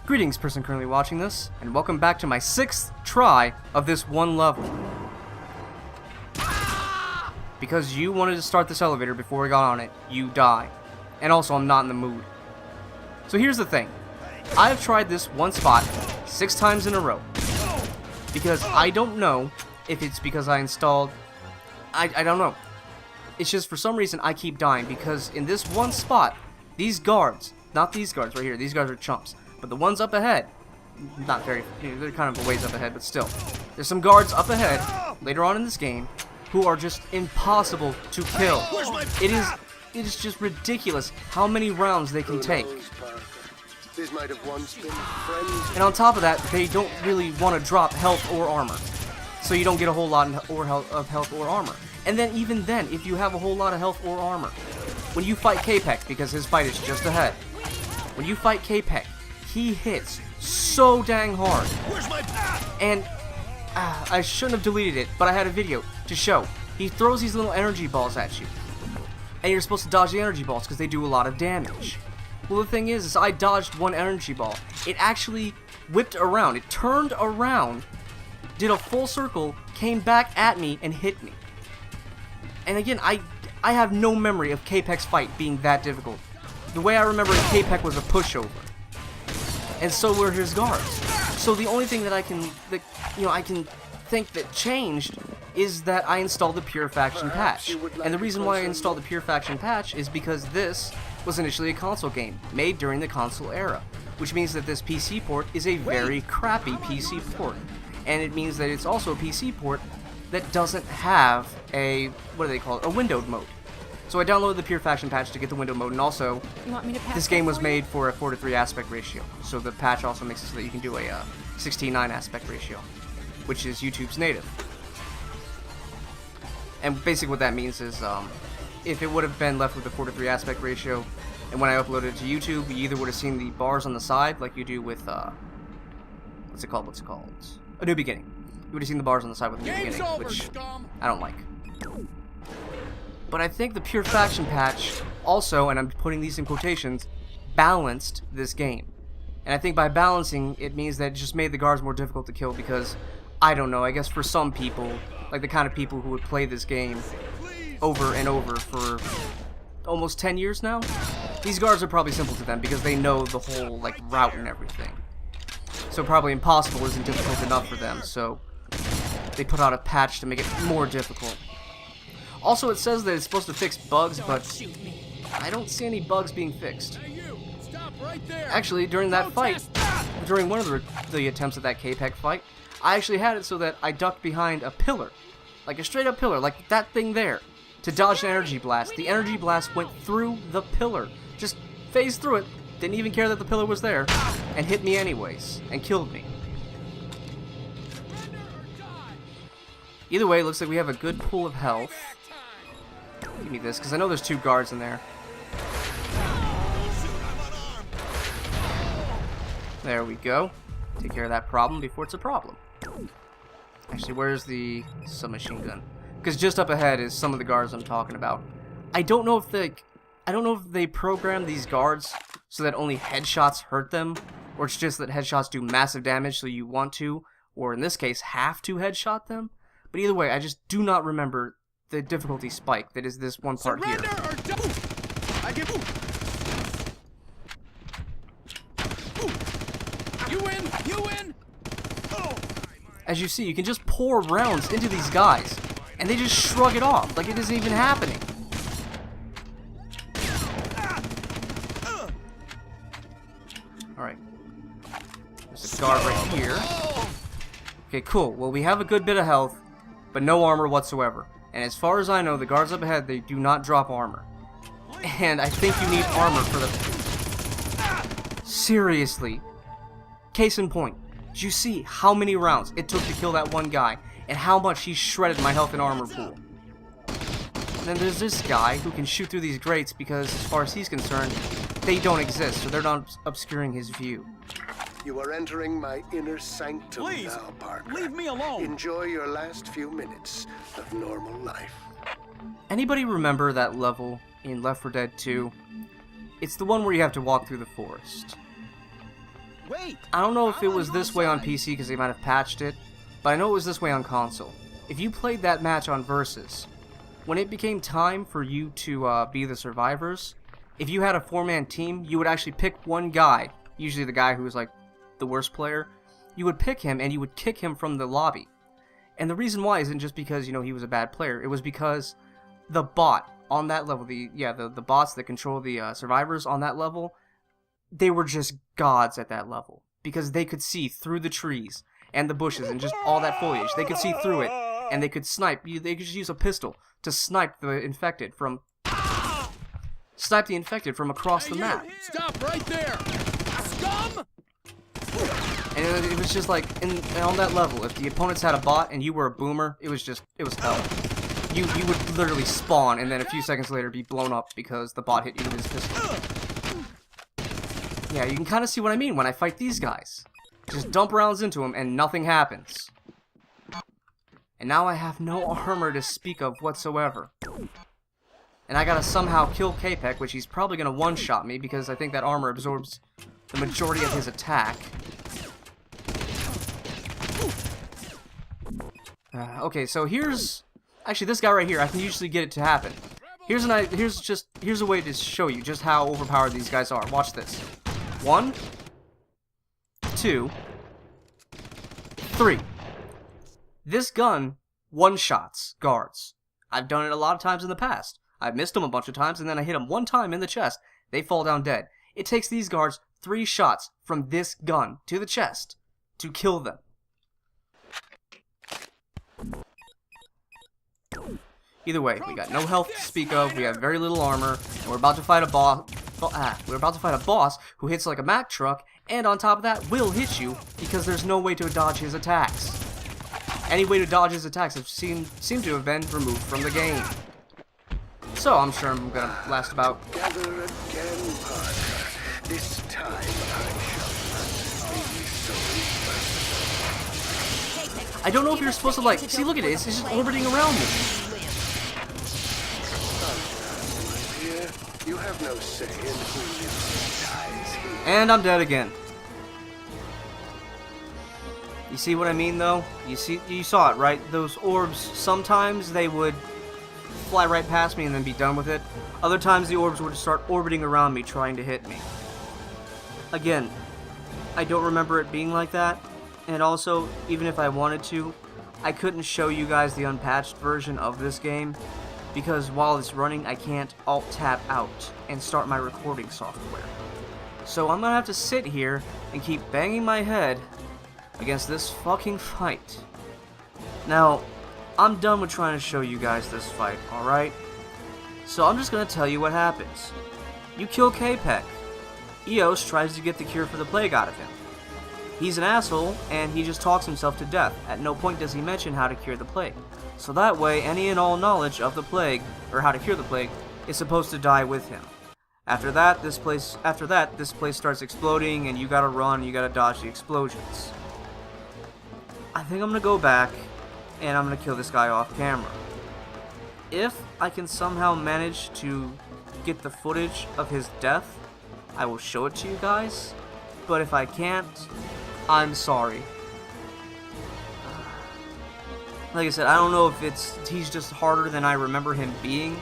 Greetings, person currently watching this, and welcome back to my 6th try of this one level. Because you wanted to start this elevator before we got on it, you die. And also, I'm not in the mood. So here's the thing. I have tried this one spot 6 times in a row. Because I don't know if it's because I installed... I don't know. It's just for some reason I keep dying, because in this one spot, these guards, not these guards right here, these guards are chumps, but the ones up ahead, not very, they're kind of a ways up ahead, but still, there's some guards up ahead, later on in this game, who are just impossible to kill. It is just ridiculous how many rounds they can take. And on top of that, they don't really want to drop health or armor. So you don't get a whole lot of health or armor. And then even then, if you have a whole lot of health or armor, when you fight K-Pek, because his fight is just ahead, when you fight K-Pek, he hits so dang hard. And I shouldn't have deleted it, but I had a video to show. He throws these little energy balls at you. And you're supposed to dodge the energy balls because they do a lot of damage. Well, the thing is I dodged one energy ball. It actually whipped around. It turned around, did a full circle, came back at me, and hit me. And again, I have no memory of K-Pek's fight being that difficult. The way I remember it, K-Pek was a pushover. And so were his guards. So the only thing that I can think that changed is that I installed the Pure Faction patch. And the reason why I installed the Pure Faction patch is because this was initially a console game, made during the console era. Which means that this PC port is a very crappy PC port. And it means that it's also a PC port that doesn't have a, what do they call it, a windowed mode. So I downloaded the Pure Faction patch to get the window mode, and also, this game was made for a 4:3 aspect ratio. So the patch also makes it so that you can do a 16:9 aspect ratio, which is YouTube's native. And basically what that means is, if it would have been left with the 4:3 aspect ratio, and when I uploaded it to YouTube, you either would have seen the bars on the side, like you do with, what's it called? A New Beginning. You would have seen the bars on the side with a New Beginning, which I don't like. But I think the Pure Faction patch also, and I'm putting these in quotations, balanced this game. And I think by balancing, it means that it just made the guards more difficult to kill because, I don't know, I guess for some people, like the kind of people who would play this game over and over for almost 10 years now, these guards are probably simple to them because they know the whole, like, route and everything. So probably impossible isn't difficult enough for them, so they put out a patch to make it more difficult. Also, it says that it's supposed to fix bugs, but I don't see any bugs being fixed. Actually, during that fight, during one of the attempts at that K-Pek fight, I actually had it so that I ducked behind a pillar. Like a straight up pillar, like that thing there, to dodge an energy blast. The energy blast went through the pillar. Just phased through it, didn't even care that the pillar was there, and hit me anyways, and killed me. Either way, it looks like we have a good pool of health. Give me this, because I know there's 2 guards in there. There we go. Take care of that problem before it's a problem. Actually, where's the submachine gun? Because just up ahead is some of the guards I'm talking about. I don't know if they program these guards so that only headshots hurt them, or it's just that headshots do massive damage so you want to, or in this case, have to headshot them. But either way, I just do not remember the difficulty spike that is this one part here. You win. As you see, you can just pour rounds into these guys, and they just shrug it off like it isn't even happening. Alright. There's a guard right here. Okay, cool. Well, we have a good bit of health, but no armor whatsoever. And as far as I know, the guards up ahead, they do not drop armor. And I think you need armor for the... Seriously. Case in point. Did you see how many rounds it took to kill that one guy? And how much he shredded my health and armor pool? And then there's this guy who can shoot through these grates because, as far as he's concerned, they don't exist, so they're not obscuring his view. You are entering my inner sanctum now, Parker. Leave me alone. Enjoy your last few minutes of normal life. Anybody remember that level in Left 4 Dead 2? It's the one where you have to walk through the forest. Wait! I don't know if it was this way on PC because they might have patched it, but I know it was this way on console. If you played that match on Versus, when it became time for you to be the survivors, if you had a 4-man team, you would actually pick one guy, usually the guy who was like the worst player. You would pick him and you would kick him from the lobby. And the reason why isn't just because, you know, he was a bad player. It was because the bot on that level, the bots that control the survivors on that level, they were just gods at that level. Because they could see through the trees and the bushes and just all that foliage. They could see through it, and they could snipe. They could just use a pistol to snipe the infected from across the map. Stop right there! Scum! And it was just like, on that level, if the opponents had a bot and you were a boomer, it was hell. You would literally spawn and then a few seconds later be blown up because the bot hit you with his pistol. Yeah, you can kind of see what I mean when I fight these guys. Just dump rounds into them and nothing happens. And now I have no armor to speak of whatsoever. And I gotta somehow kill K-Pek, which he's probably gonna one-shot me because I think that armor absorbs the majority of his attack. Okay, so here's... Actually, this guy right here, I can usually get it to happen. Here's a way to show you just how overpowered these guys are. Watch this. 1, 2, 3. This gun one-shots guards. I've done it a lot of times in the past. I've missed them a bunch of times, and then I hit them one time in the chest. They fall down dead. It takes these guards 3 shots from this gun to the chest to kill them. Either way, we got no health to speak of, we have very little armor, and we're about to fight a boss. We're about to fight a boss who hits like a Mack truck, and on top of that, will hit you because there's no way to dodge his attacks. Any way to dodge his attacks have seem to have been removed from the game. So I'm sure I'm gonna last about. Gather again, partner. This time I shall not be so merciful. I don't know if you're supposed to like. See, look at it. It's just orbiting around me. You have no say in who dies here. And I'm dead again. You see what I mean, though? You saw it, right? Those orbs, sometimes they would fly right past me and then be done with it. Other times the orbs would start orbiting around me, trying to hit me. Again, I don't remember it being like that. And also, even if I wanted to, I couldn't show you guys the unpatched version of this game, because while it's running, I can't alt-tab out and start my recording software. So I'm gonna have to sit here and keep banging my head against this fucking fight. Now, I'm done with trying to show you guys this fight, alright? So I'm just gonna tell you what happens. You kill K-Pek. Eos tries to get the cure for the plague out of him. He's an asshole, and he just talks himself to death. At no point does he mention how to cure the plague. So that way, any and all knowledge of the plague, or how to cure the plague, is supposed to die with him. After that, this place starts exploding, and you gotta run, you gotta dodge the explosions. I think I'm gonna go back, and I'm gonna kill this guy off camera. If I can somehow manage to get the footage of his death, I will show it to you guys. But if I can't, I'm sorry. Like I said, I don't know if he's just harder than I remember him being,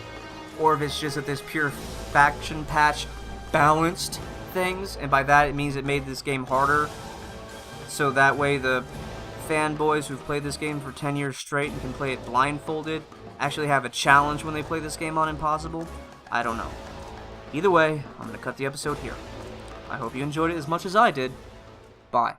or if it's just that this pure faction patch balanced things, and by that it means it made this game harder, so that way the fanboys who've played this game for 10 years straight and can play it blindfolded actually have a challenge when they play this game on Impossible. I don't know. Either way, I'm going to cut the episode here. I hope you enjoyed it as much as I did. Bye.